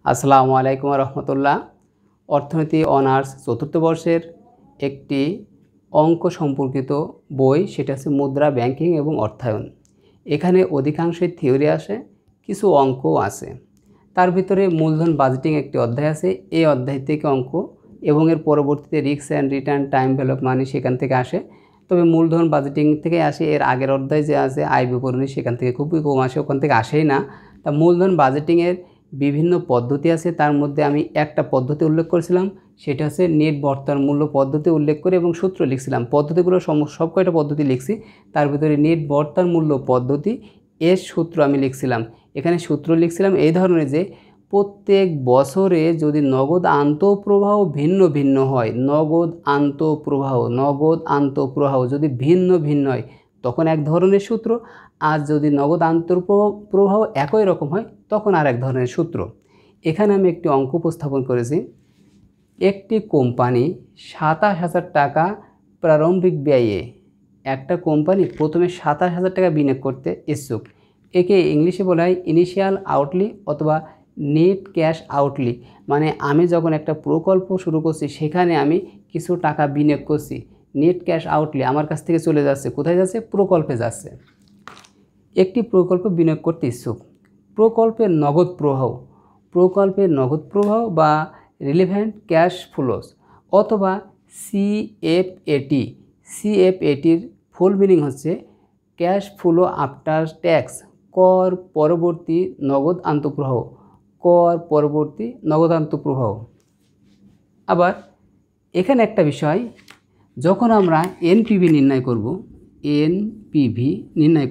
আসসালামু আলাইকুম রহমতুল্লাহ। অর্থনীতি অনার্স চতুর্থ বর্ষের একটি অঙ্ক সম্পর্কিত বই, সেটা হচ্ছে মুদ্রা, ব্যাংকিং এবং অর্থায়ন। এখানে অধিকাংশই থিওরি আসে, কিছু অঙ্কও আছে। তার ভিতরে মূলধন বাজেটিং একটি অধ্যায় আছে। এই অধ্যায় থেকে অঙ্ক এবং এর পরবর্তীতে risk and return, time value of money সেখান থেকে আসে। তবে মূলধন বাজেটিং থেকে আসে। এর আগের অধ্যায় যে আছে আয় বিবরণী, সেখান থেকে খুবই কম আসে, ওখান থেকে আসেই না। তা মূলধন বাজেটিংয়ের বিভিন্ন পদ্ধতি আছে, তার মধ্যে আমি একটা পদ্ধতি উল্লেখ করেছিলাম, সেটা হচ্ছে নেট বর্তমান মূল্য পদ্ধতি উল্লেখ করে এবং সূত্র লিখছিলাম। পদ্ধতিগুলো সব কয়টা পদ্ধতি লিখছি, তার ভিতরে নেট বর্তমান মূল্য পদ্ধতি এর সূত্র আমি লিখছিলাম। এখানে সূত্র লিখছিলাম এই ধরনের যে প্রত্যেক বছরে যদি নগদ আন্তঃপ্রবাহ ভিন্ন ভিন্ন হয়, নগদ আন্তঃপ্রবাহ যদি ভিন্ন ভিন্ন হয় তখন এক ধরনের সূত্র, আর যদি নগদ আন্তঃপ্রবাহ একই রকম হয় তখন আর এক ধরনের সূত্র। এখানে আমি একটি অঙ্ক উপস্থাপন করেছি। একটি কোম্পানি ২৭,০০০ টাকা প্রারম্ভিক ব্যয়ে, একটা কোম্পানি প্রথমে ২৭,০০০ টাকা বিনিয়োগ করতে ইচ্ছুক। একে ইংলিশে বলা হয় ইনিশিয়াল আউটলি অথবা নেট ক্যাশ আউটলি। মানে আমি যখন একটা প্রকল্প শুরু করছি সেখানে আমি কিছু টাকা বিনিয়োগ করছি, নেট ক্যাশ আউটলি আমার কাছ থেকে চলে যাচ্ছে, কোথায় যাচ্ছে? প্রকল্পে যাচ্ছে। একটি প্রকল্প বিনিয়োগ করতে ইচ্ছুক। প্রকল্পের নগদ প্রবাহ বা রিলেভেন্ট ক্যাশ ফ্লোস অথবা সিএফএটির ফুল মিনিং হচ্ছে ক্যাশ ফ্লো আফটার ট্যাক্স, কর পরবর্তী নগদ আন্তঃপ্রবাহ। আবার এখানে একটা বিষয়, যখন আমরা এনপিভি নির্ণয়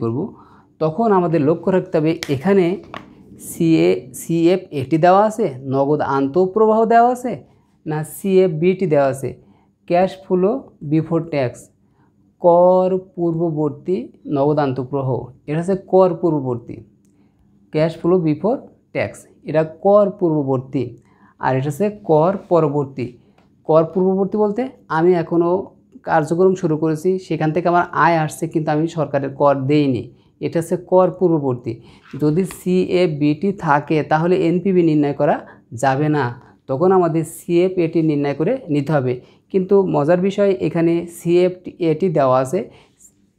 করব তখন আমাদের লক্ষ্য রাখতে হবে এখানে সিএফএটি দেওয়া আছে, নগদ আন্তঃপ্রবাহ দেওয়া আছে, না সিএফবিটি দেওয়া আছে, ক্যাশ ফ্লো বিফোর ট্যাক্স, কর পূর্ববর্তী নগদ আন্তঃপ্রবাহ। এটা হচ্ছে কর পূর্ববর্তী, ক্যাশ ফ্লো বিফোর ট্যাক্স, এটা কর পূর্ববর্তী। আর এটা হচ্ছে কর পরবর্তী। কর পূর্ববর্তী বলতে আমি এখনও কার্যক্রম শুরু করেছি, সেখান থেকে আমার আয় আসছে কিন্তু আমি সরকারের কর দেইনি, এটা হচ্ছে কর পূর্ববর্তী। যদি সিএফবিটি থাকে তাহলে এনপিভি নির্ণয় করা যাবে না, তখন আমাদের সিএফএটি নির্ণয় করে নিতে হবে। কিন্তু মজার বিষয়, এখানে সিএফএটি দেওয়া আছে,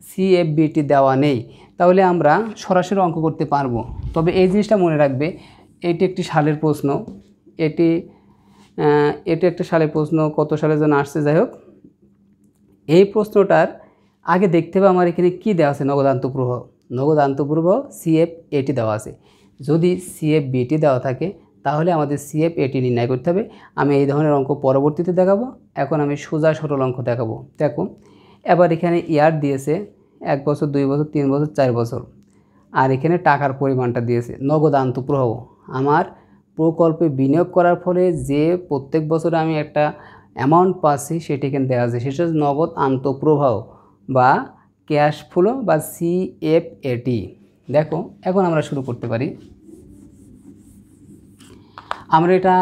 সিএফবিটি দেওয়া নেই, তাহলে আমরা সরাসরি অঙ্ক করতে পারবো। তবে এই জিনিসটা মনে রাখবে, এটি একটি সালের প্রশ্ন, এটি একটা সালের প্রশ্ন, কত সালে যেন আসছে, যাই হোক এই প্রশ্নটার আগে দেখতে হবে আমার এখানে কি দেওয়া আছে। নগদ আন্তঃপ্রবাহ সিএফএটি দেওয়া আছে। যদি সিএফবিটি দেওয়া থাকে তাহলে আমাদের সিএফএটি নির্ণয় করতে হবে। আমি এই ধরনের অঙ্ক পরবর্তীতে দেখাবো, এখন আমি সোজা সরল অঙ্ক দেখাবো। দেখো এবার এখানে ইয়ার দিয়েছে 1 বছর, 2 বছর, 3 বছর, 4 বছর, আর এখানে টাকার পরিমাণটা দিয়েছে নগদ আন্তঃপ্রবাহ। আমার প্রকল্পে বিনিয়োগ করার ফলে যে প্রত্যেক বছরে আমি একটা অ্যামাউন্ট পাচ্ছি সেটা এখানে দেওয়া আছে, সেটা হচ্ছে নগদ আন্তঃপ্রবাহ বা ক্যাশ ফ্লো বা সিএফএটি। দেখো এখন আমরা শুরু করতে পারি। আমরা এটা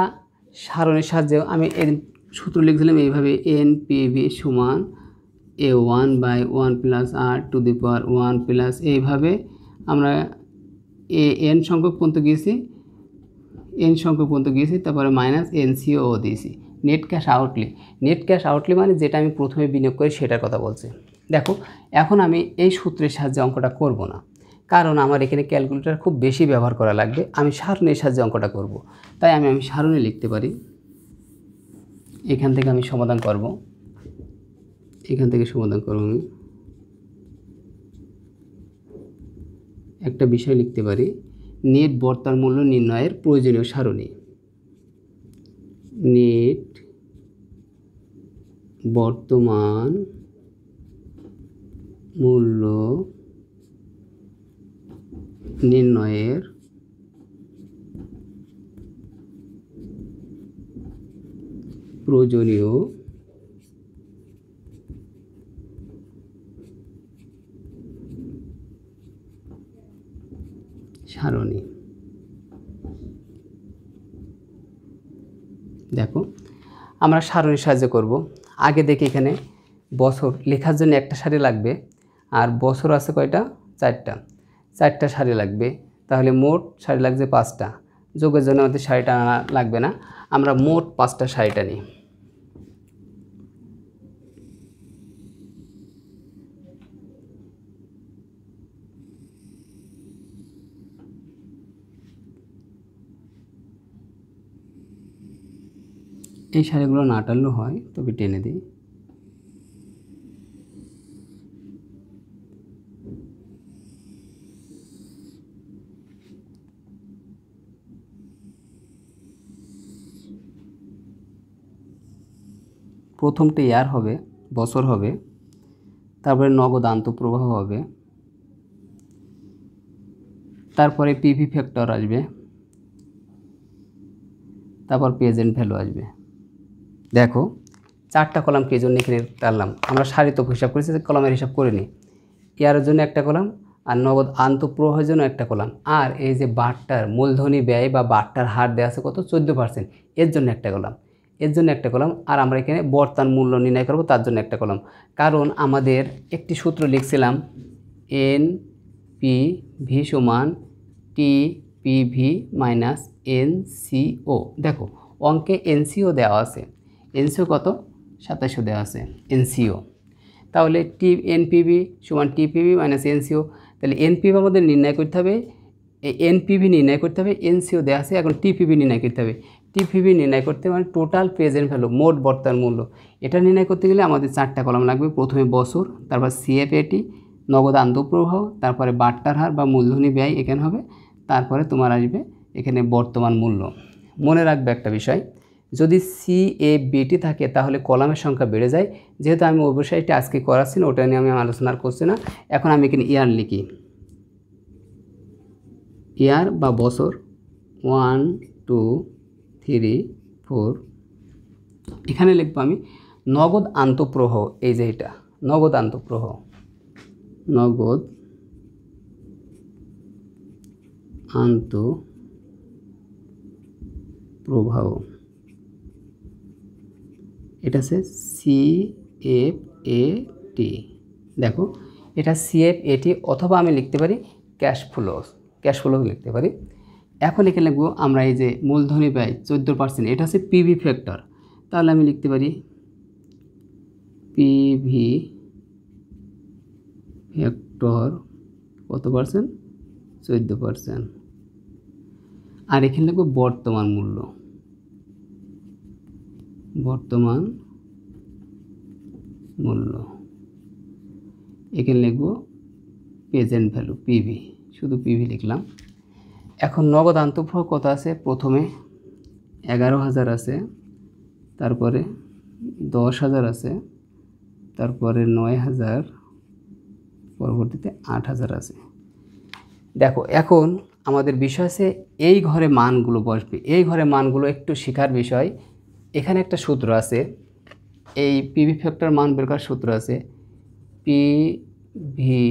সারণীর সাহায্যে, আমি এর সূত্র লিখছিলাম এইভাবে, এনপিভি সমান A1/1 + R⁴ প্লাস, এইভাবে আমরা এন সংখ্যক পর্যন্ত গিয়েছি, তারপরে মাইনাস এনসিও দিয়েছি। নেট ক্যাশ আউটলি মানে যেটা আমি প্রথমে বিনিয়োগ করি সেটার কথা বলছি। দেখো এখন আমি এই সূত্রের সাহায্যে অঙ্কটা করব না, কারণ আমার এখানে ক্যালকুলেটর খুব বেশি ব্যবহার করা লাগবে, আমি সারণীর সাহায্যে অঙ্কটা করব। তাই আমি সারণী লিখতে পারি। এখান থেকে আমি সমাধান করব, আমি একটা বিষয় লিখতে পারি, নেট বর্তমান মূল্য নির্ণয়ের প্রয়োজনীয় সারণী। নেট বর্তমান মূল্য নির্ণয়ের প্রয়োজনীয় সারণী। দেখো আমরা সারণীর সাহায্যে করব। আগে দেখি এখানে বছর লেখার জন্য একটা সারি লাগবে, আর বছর আছে কয়টা? 4টা সারি লাগবে, তাহলে মোট সারি লাগছে 5টা। যোগের জন্য আমাদের সারিটা আনা লাগবে না, আমরা মোট 5টা সারি টানি। এই সারিগুলো না টানলেও হয়, তবে টেনে দিই। প্রথমটা ইয়ার হবে, বছর হবে, তারপরে নগদ আন্তঃপ্রবাহ হবে, তারপরে পিভি ফ্যাক্টর আসবে, তারপর প্রেজেন্ট ভ্যালু আসবে। দেখো 4টা কলাম কে জন্য এখানে টানলাম, আমরা সারি তো হিসাব করেছি, কলামের হিসাব করে নিই। ইয়ারের জন্য একটা কলাম, আর নগদ আন্তঃপ্রবাহের জন্য একটা কলাম, আর এই যে বাট্টার মূলধনী ব্যয় বা বাট্টার হার দেওয়া আছে কত 14%, এর জন্য একটা কলাম, এর জন্য একটা কলাম, আর আমরা এখানে বর্তমান মূল্য নির্ণয় করব তার জন্য একটা কলাম। কারণ আমাদের একটি সূত্র লিখছিলাম NPV সমান TPV মাইনাস NCO। দেখো অঙ্কে NCO দেওয়া আছে, NCO কত 2700 দেওয়া আছে NCO। তাহলে NPV সমান TPV মাইনাস NCO, তাহলে NPV আমাদের নির্ণয় করতে হবে, NPV নির্ণয় করতে হবে, NCO দেওয়া আছে, এখন TPV নির্ণয় করতে হবে। TPV নির্ণয় করতে মানে টোটাল প্রেজেন্ট ভ্যালু, মোট বর্তমান মূল্য। এটা নির্ণয় করতে গেলে আমাদের 4টা কলাম লাগবে, প্রথমে বছর, তারপর CFAT নগদ আন্তঃপ্রবাহ, তারপরে বাট্টার হার বা মূলধনী ব্যয় এখানে হবে, তারপরে তোমার আসবে এখানে বর্তমান মূল্য। মনে রাখবে একটা বিষয়, যদি CABT থাকে তাহলে কলামের সংখ্যা বেড়ে যায়। যেহেতু আমি ওয়েবসাইটে আজকে করাচ্ছি না, ওটা নিয়ে আমি আলোচনা করছি না, এখন আমি এখানে ইয়ার লিখি, ইয়ার বা বছর 1 2 3 4। এখানে লিখবো আমি নগদ আন্তঃপ্রবাহ, এই যে এটা নগদ আন্তঃপ্রবাহ, নগদ আন্তঃপ্রবাহ, এটা হচ্ছে CFAT। দেখো এটা CFAT, অথবা আমি লিখতে পারি ক্যাশ ফ্লো লিখতে পারি। এখন এখানে লিখবো আমরা এই যে মূলধনী ব্যয় 14%, এটা হচ্ছে পিভি ফ্যাক্টর, তাহলে আমি লিখতে পারি পিভি ফ্যাক্টর কত পার্সেন্ট 14%। আর এখানে লিখবো বর্তমান মূল্য, এখানে লিখবো প্রেজেন্ট ভ্যালু পিভি, শুধু পিভি লিখলাম। এখন নগদ আন্তঃপ্রবাহ কত আছে, প্রথমে 11,000 আছে, তারপরে 10,000 আছে, তারপরে 9,000, পরবর্তীতে 8,000 আছে। দেখো এখন আমাদের বিষয় আছে এই ঘরে মানগুলো বসবে, এই ঘরে মানগুলো একটু শেখার বিষয়। এখানে একটা সূত্র আছে, এই পিভি ফ্যাক্টর মান বের করার সূত্র আছে, পিভি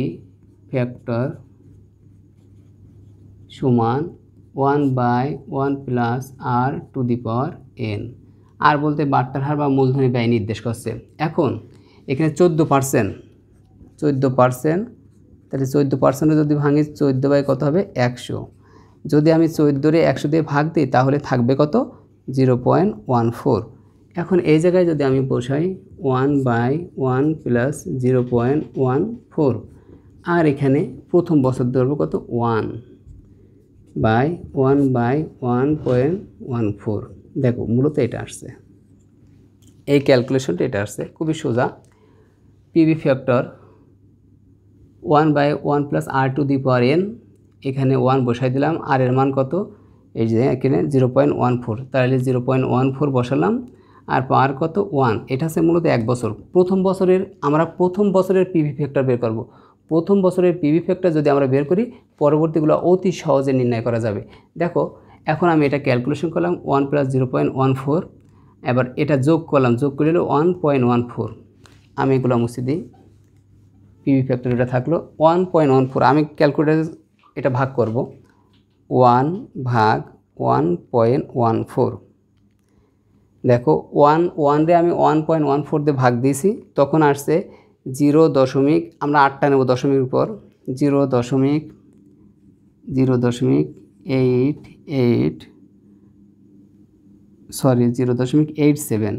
ফ্যাক্টর সমান 1/1 প্লাস R⁴n। আর বলতে বাট্টার হার বা মূলধনী ব্যয় নির্দেশ করছে। এখন এখানে 14%, তাহলে 14% যদি ভাঙি 14 কত হবে 100। যদি আমি 14 100 দিয়ে ভাগ দিই তাহলে থাকবে কত 0.14। এখন এই জায়গায় যদি আমি বসাই 1/1 প্লাস 0.14, আর এখানে প্রথম বছর ধরবো কত 1/1/1.14। দেখো মূলত এটা আসছে, এই ক্যালকুলেশনটা এটা আসছে, খুবই সোজা। পিভি ফ্যাক্টর 1/1 প্লাস R⁴n, এখানে 1 বসাই দিলাম, আর এর মান কত এই যে এখানে 0.14, তাহলে 0.14 বসালাম, আর পাওয়ার কত 1। এটা হচ্ছে মূলত 1 বছর। আমরা প্রথম বছরের পিভি ফ্যাক্টর বের করব। প্রথম বছরের পিভি ফ্যাক্টর যদি আমরা বের করি, পরবর্তীগুলো অতি সহজে নির্ণয় করা যাবে। দেখো এখন আমি এটা ক্যালকুলেশন করলাম 1 প্লাস 0.14, এবার এটা যোগ করলাম, যোগ করে হলো 1.14। আমি এগুলো মুছে দিই, পিভি ফ্যাক্টর এটা থাকলো 1.14। আমি ক্যালকুলেটর এটা ভাগ করব, 1/1.14। দেখো 1 রে আমি 1.14 দিয়ে ভাগ দিয়েছি, তখন আসছে 0. আমরা 8টা নেব দশমিকের উপর, 0.0.88 সরি 0.87,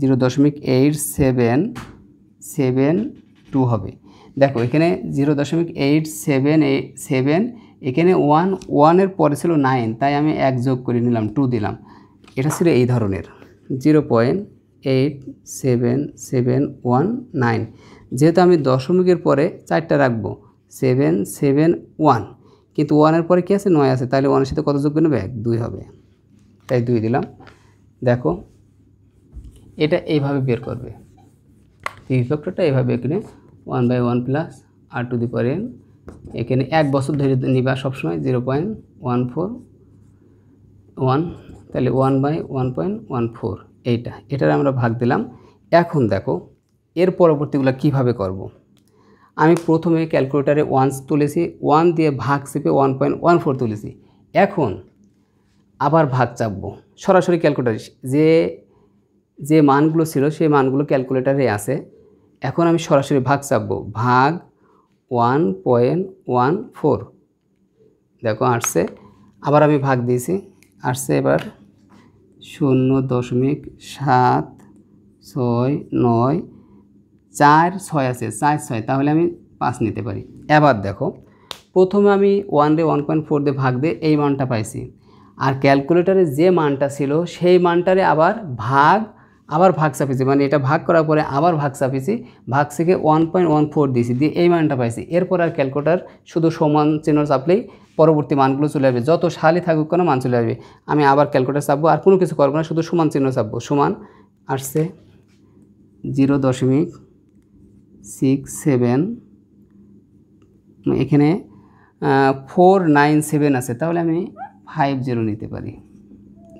0.8772 হবে। দেখো এখানে 0.8777, এখানে 1 পরে ছিল 9, তাই আমি 1 যোগ করে নিলাম, 2 দিলাম। এটা ছিল এই ধরনের 0.87719। যেহেতু আমি দশমিকের পরে 4টা রাখবো 771, কিন্তু 1 পরে কী আছে, 9 আছে, তাহলে 1 সাথে কত যোগ করে নেবে, 2 হবে, তাই 2 দিলাম। দেখো এটা এইভাবে বের করবে, এই ফ্যাক্টরটা এইভাবে এখানে 1/1 plus r to the power n, এখানে 1 বছর ধরে নিবা সবসময় 0.141, তাহলে 1/1.14, এটার আমরা ভাগ দিলাম। এখন দেখো এর পরবর্তীগুলো কিভাবে করব। আমি প্রথমে ক্যালকুলেটারে 1 তুলেছি, 1 দিয়ে ভাগ চেপে 1.14 তুলেছি। এখন আবার ভাগ চাপবো সরাসরি ক্যালকুলেটারে, যে মানগুলো ছিল সেই মানগুলো ক্যালকুলেটারে আছে। এখন আমি সরাসরি ভাগ চাপবো, ভাগ 1.14, দেখো আসছে। আবার আমি ভাগ দিয়েছি, আসছে এবার 0.76946 আছে, 4 6, তাহলে আমি 5 নিতে পারি। এবার দেখো প্রথমে আমি 1.14 দিয়ে ভাগ দিয়ে এই মানটা পাইছি, আর ক্যালকুলেটারে যে মানটা ছিল সেই মানটারে আবার ভাগ চাপিয়েছি, মানে এটা ভাগ করার পরে আবার ভাগ চাপিয়েছি, ভাগ থেকে 1.14 দিয়েছি, দিয়ে এই মানটা পাইছি। এরপর আর ক্যালকুলেটার শুধু সমান চিহ্ন চাপলেই পরবর্তী মানগুলো চলে আসবে, যত সালই থাকুক কোনো মান চলে আসবে। আমি আবার ক্যালকুলেটার চাপবো, আর কোনো কিছু করবো না, শুধু সমান চিহ্ন চাপবো। সমান আসছে 0.67, এখানে 497 আছে, তাহলে আমি 50 নিতে পারি।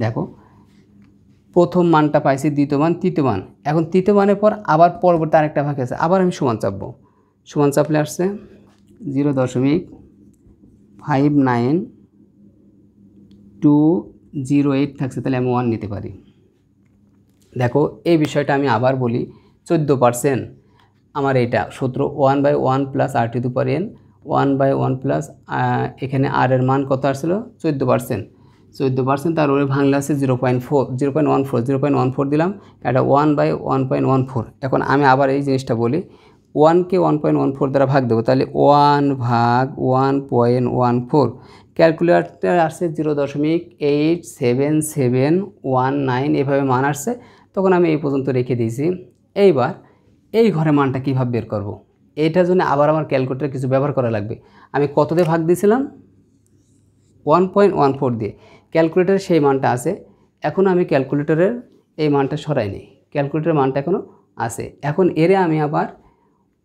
দেখো প্রথম মানটা পাইছি, দ্বিতীয় মান, তৃতীয় মান। এখন তৃতীয় মানের পর আবার পরবর্তী আরেকটা ভাগ আছে, আবার আমি সমান চাপবো। সমান চাপলে আসছে 0.59208 থাকছে, তাহলে আমি 1 নিতে পারি। দেখো এই বিষয়টা আমি আবার বলি, 14% আমার এইটা সূত্র 1/1 plus r to the power n, 1/1 plus এখানে r এর মান কত আসছিল, 14%, তার উপরে ভাঙলে আছে 0.14 দিলাম, এটা 1/1.14। এখন আমি আবার এই জিনিসটা বলি, 1কে 1.14 দ্বারা ভাগ দেবো, তাহলে 1/1.14। ক্যালকুলেটার আসছে 0.87719, এভাবে মান আসছে। তখন আমি এই পর্যন্ত রেখে দিয়েছি। এইবার এই ঘরে মানটা কীভাবে বের করব, এইটার জন্য আবার আমার ক্যালকুলেটার কিছু ব্যবহার করা লাগবে। আমি কত দিয়ে ভাগ দিয়েছিলাম, 1.14 দিয়ে। ক্যালকুলেটারে সেই মানটা আছে, এখন আমি ক্যালকুলেটারের এই মানটা সরাই নিই, ক্যালকুলেটারের মানটা এখনও আছে। এখন এরে আমি আবার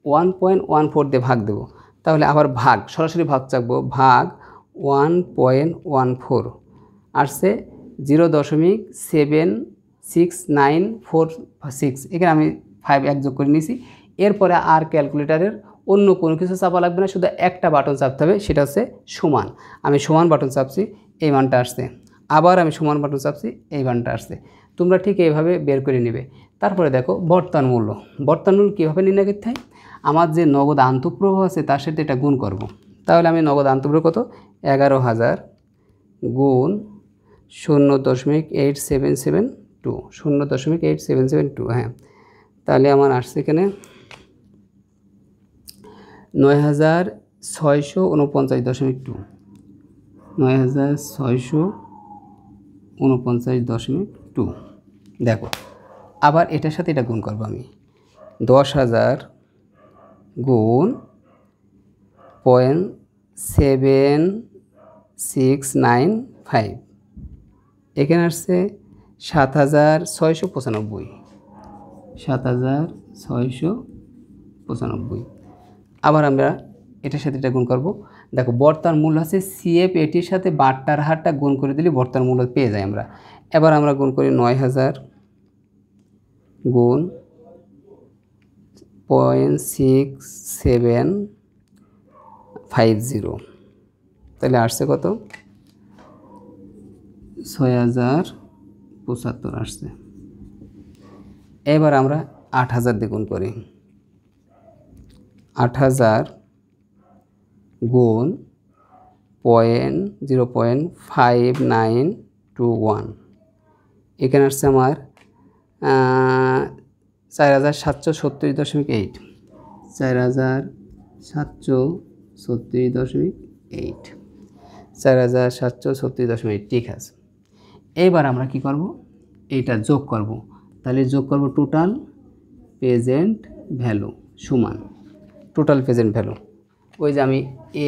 1.14 দিয়ে ভাগ দেব, তাহলে আবার ভাগ, সরাসরি ভাগ চাপবো, ভাগ 1.14 আসছে 0.76946, এখানে আমি 5 এক যোগ করে নিয়েছি। এরপরে আর ক্যালকুলেটারের অন্য কোনো কিছু চাপা লাগবে না, শুধু একটা বাটন চাপতে হবে, সেটা হচ্ছে সমান। আমি সমান বাটন চাপছি, এই মানটা আসছে। আবার আমি সমান বাটন চাপছি, এই মানটা আসছে। তোমরা ঠিক এইভাবে বের করে নেবে। তারপরে দেখো বর্তমান মূল্য কীভাবে নির্ণয় করতে হয়। আমার যে নগদ আন্তঃপ্রবাহ আছে তার সাথে এটা গুণ করব। তাহলে আমি নগদ আন্তঃপ্রবাহ কত, 11,000 গুণ 0.8772, 0.8772, হ্যাঁ, তাহলে আমার আসছে এখানে 9,649.2, 9,649.2। দেখো আবার এটার সাথে এটা গুণ করবো আমি, 10,000 গুণ 0.7695, এখানে আসছে 7,695, 7,695। আবার আমরা এটার সাথে এটা গুণ করব। দেখো বর্তমান মূল্য আছে সিএফ, এটির সাথে বাট্টার হারটা গুণ করে দিলে বর্তমান মূল্য পেয়ে যাই আমরা। এবার আমরা গুণ করি 9,000 গুণ 0.6750, তাহলে আসছে কত, 6,075 আসছে। এবার আমরা 8,000 দিয়ে গুণ করি, 8,000 গুণ 0.5921, এখানে আসছে আমার 4736.8, 4736.8, 4736.8, ঠিক আছে। এইবার আমরা কি করব, এইটা যোগ করব। তাহলে যোগ করব টোটাল প্রেজেন্ট ভ্যালু সমান টোটাল প্রেজেন্ট ভ্যালু, ওই যে আমি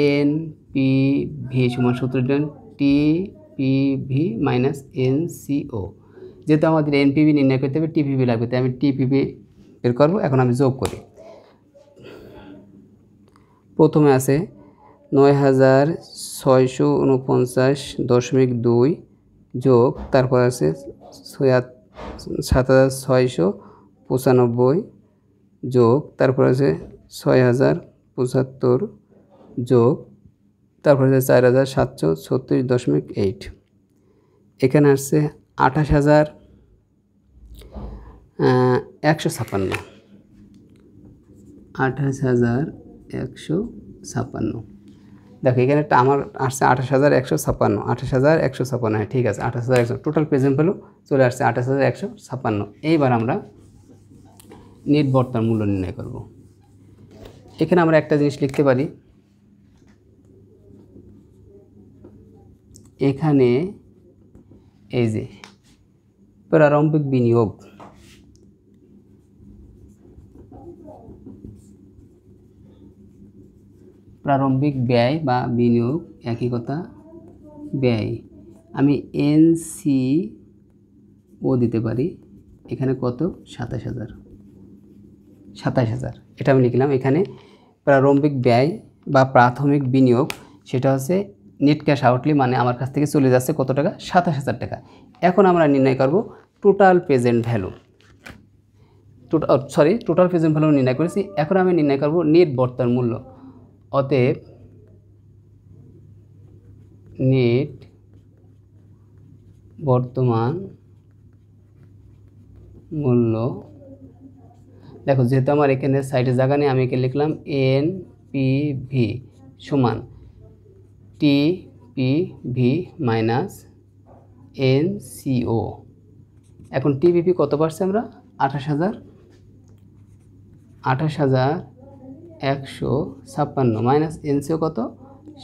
এনপিভি সমান সূত্র দিলাম টিপিভি মাইনাস এনসিও। যেহেতু আমাদের এনপিভি নির্ণয় করতে হবে, টিপিভি লাগবে, তাই আমি টিপিভি বের করব। এখন আমি যোগ করি। প্রথমে আছে 9649.2 যোগ, তারপর আছে 7695 যোগ, তারপর আছে 6075 যোগ, তারপর আছে 4736.8। এখানে আসছে 28,156, 28,156। দেখো এখানে একটা আমার আসছে 28,156, 28,156, হ্যাঁ ঠিক আছে, 28,100 টোটাল প্রেজেন্ট ভ্যালু চলে আসছে 28,156। এইবার আমরা নেট বর্তমান মূল্য নির্ণয় করব। এখানে আমরা একটা জিনিস লিখতে পারি, এখানে এই যে প্রারম্ভিক বিনিয়োগ, প্রারম্ভিক ব্যয় বা বিনিয়োগ একই কথা, ব্যয় আমি এনসিও দিতে পারি। এখানে কত, 27,000, এটা আমি লিখলাম। এখানে প্রারম্ভিক ব্যয় বা প্রাথমিক বিনিয়োগ সেটা হচ্ছে নেট ক্যাশ আউটলি, মানে আমার কাছ থেকে চলে যাচ্ছে কত টাকা, 27,000 টাকা। এখন আমরা নির্ণয় করব total present value, total present value নির্ণয় করেছি। এখন আমি নির্ণয় করব নেট বর্তমান মূল্য। অতএব নেট বর্তমান মূল্য, দেখো যেহেতু আমার এখানে সাইডে জায়গা নেই, আমি এখানে লিখলাম এনপিভি সমান টিপিভি মাইনাস এনসিও। এখন টিপিভি কত পারছি আমরা, 28,156 মাইনাস এনসিও কত,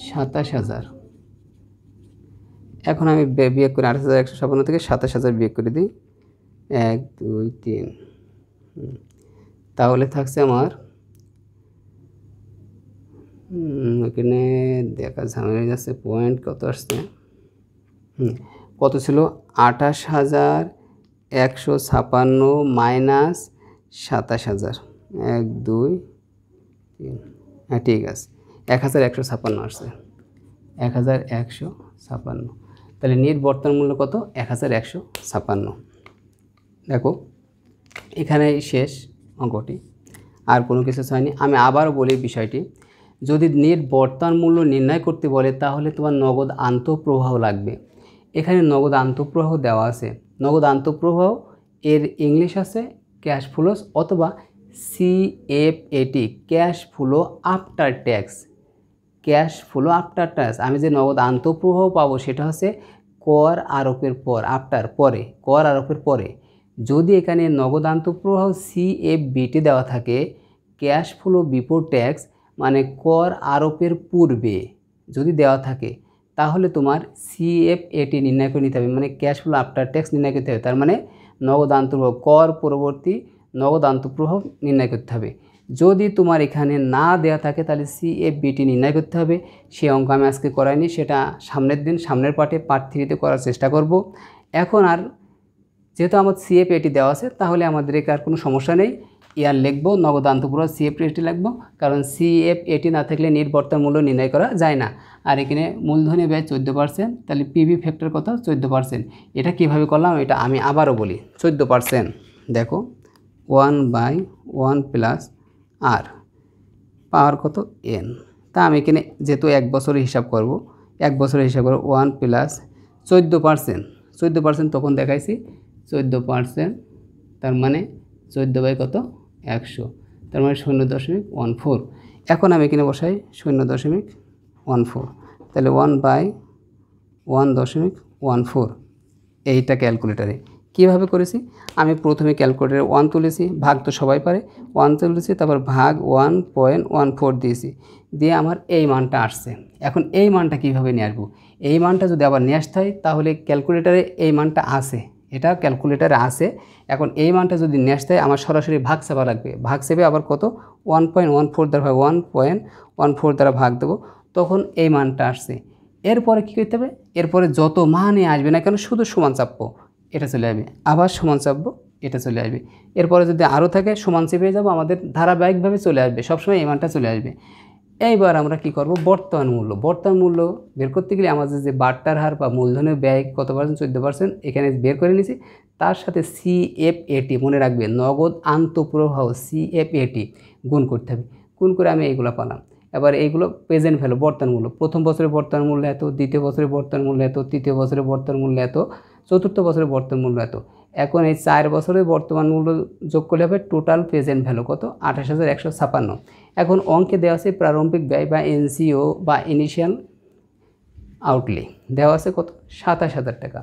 27,000। এখন আমি বিয়োগ করি 28,156 থেকে 27,000 বিয়োগ করে দিই, 1 2 3, তাহলে থাকছে আমার এখানে দেখা ঝামেলা হয়ে যাচ্ছে, পয়েন্ট কত আসছে, কত ছিল, 28,156 মাইনাস 27,000, 1 2 3, হ্যাঁ ঠিক আছে, 1,156 আসছে, 1,156। তাহলে নেট বর্তমান মূল্য কত, 1,156। দেখো এখানে শেষ অঙ্কটি, আর কোনো কিছু হয়নি। আমি আবারও বলি বিষয়টি, যদি নেট বর্তমান মূল্য নির্ণয় করতে বলে তাহলে তোমার নগদ আন্তঃপ্রবাহ লাগবে। এখানে নগদ আন্তঃপ্রবাহ দেওয়া আছে। নগদ আন্তঃপ্রবাহ এর ইংলিশ আছে ক্যাশ ফ্লোস অথবা CFAT, cash flow after tax, cash flow after tax. আমি যে নগদ আন্তঃপ্রবাহ পাবো সেটা হচ্ছে কর আরোপের পর, আফটার পরে, কর আরোপের পরে। যদি এখানে নগদ আন্তঃপ্রবাহ সিএফবিটি দেওয়া থাকে, ক্যাশ ফ্লো বিফোর ট্যাক্স মানে কর আরোপের পূর্বে যদি দেওয়া থাকে, তাহলে তোমার সিএফএটি নির্ণয় করে নিতে হবে, মানে ক্যাশ ফ্লো আফটার ট্যাক্স নির্ণয় করতে হবে। তার মানে নগদ আন্তঃপ্রবাহ, কর পরবর্তী নগদ আন্তঃপ্রবাহ নির্ণয় করতে হবে। যদি তোমার এখানে না দেওয়া থাকে তাহলে সিএফবিটি নির্ণয় করতে হবে। সেই অঙ্ক আমি আজকে করাইনি, সেটা সামনের দিন, সামনের পার্ট 3-তে করার চেষ্টা করব। এখন আর যেহেতু আমার সিএফএটি দেওয়া আছে, তাহলে আমাদের আর কোনো সমস্যা নেই, ইয়ার লিখবো, নগদ আন্তঃপ্রবাহ সিএফএটি লিখবো, কারণ সিএফএটি না থাকলে নেট বর্তমান মূল্য নির্ণয় করা যায় না। আর এখানে মূলধনী ব্যয় 14%, তাহলে পিভি ফ্যাক্টর কত, 14%। এটা কিভাবে করলাম এটা আমি আবারও বলি, 14%। দেখো 1/1 প্লাস আর পাওয়ার কত, এন। তা আমি এখানে যেহেতু 1 বছরের হিসাব করব, 1 বছরের হিসাব করব, 1 প্লাস 14%, 14% তখন দেখাইছি 14%, তার মানে 14 কত, 100, তার মানে 0.14। এখন আমি এখানে বসাই 0.14, তাহলে 1/1.14 এইটা ক্যালকুলেটারে কীভাবে করেছি, আমি প্রথমে ক্যালকুলেটারে 1 তুলেছি, ভাগ তো সবাই পারে, 1 তুলেছি, তারপর ভাগ 1.14 দিয়েছি, দিয়ে আমার এই মানটা আসছে। এখন এই মানটা কীভাবে নিয়ে আসবো, এই মানটা যদি আবার নিয়ে আসতে হয় তাহলে ক্যালকুলেটারে এই মানটা আসে, এটা ক্যালকুলেটারে আসে। এখন এই মানটা যদি নিয়ে আসতে হয় আমার সরাসরি ভাগ চাপা লাগবে, ভাগ চেপে আবার কত 1.14 দ্বারা 1.14 দ্বারা ভাগ দেবো, তখন এই মানটা আসছে। এরপরে কী করতে হবে, এরপরে যত মানই আসবে না কেন শুধু সমান চাপবো, এটা চলে আসবে, আবার সমান চাপবো, এটা চলে আসবে। এরপরে যদি আরও থাকে সমান চেপে যাবো, আমাদের ধারাবাহিকভাবে চলে আসবে, সবসময় এই মানটা চলে আসবে। এইবার আমরা কি করব, বর্তমান মূল্য বের করতে গেলে আমাদের যে বাট্টার হার বা মূলধনের ব্যয় কত পার্সেন্ট, 14% এখানে বের করে নিয়েছি। তার সাথে CFAT মনে রাখবে, নগদ আন্তঃপ্রবাহ CFAT গুণ করতে হবে, গুণ করে আমি এইগুলো পেলাম। এবার এইগুলো প্রেজেন্ট ভ্যালু, বর্তমান মূল্য, প্রথম বছরের বর্তমান মূল্য এত, দ্বিতীয় বছরের বর্তমান মূল্য এত, তৃতীয় বছরের বর্তমান মূল্য এত, চতুর্থ বছরের বর্তমান মূল্য এত। এখন এই 4 বছরের বর্তমান মূল্য যোগ করলে হবে টোটাল প্রেজেন্ট ভ্যালু কত, 28,156। এখন অঙ্কে দেওয়া আছে প্রারম্ভিক ব্যয় বা NCO বা ইনিশিয়াল আউটলে দেওয়া আছে কত, 27,000 টাকা।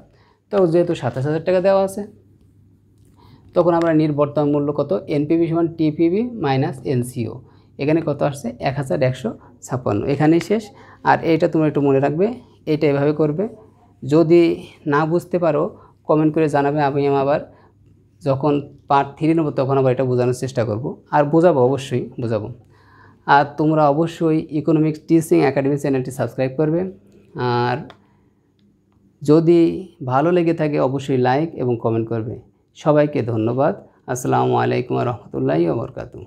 তো যেহেতু 27,000 টাকা দেওয়া আছে, তখন আমরা বর্তমান মূল্য কত, NPV সমান TPV মাইনাস NCO, এখানে কত আসছে 1,156, এখানেই শেষ। আর এইটা তোমরা একটু মনে রাখবে, এইটা এভাবে করবে। যদি না বুঝতে পারো কমেন্ট করে জানাবে, আমি আবার যখন পার্ট 3 নেব তখন আবার এটা বোঝানোর চেষ্টা করব, আর বোঝাবো, অবশ্যই বোঝাবো। আর তোমরা অবশ্যই ইকোনমিক্স টিচিং একাডেমি চ্যানেলটি সাবস্ক্রাইব করবে। আর যদি ভালো লেগে থাকে অবশ্যই লাইক এবং কমেন্ট করবে। সবাইকে ধন্যবাদ। আসসালামু আলাইকুম ওয়া রাহমাতুল্লাহি ওয়া বারাকাতুহু।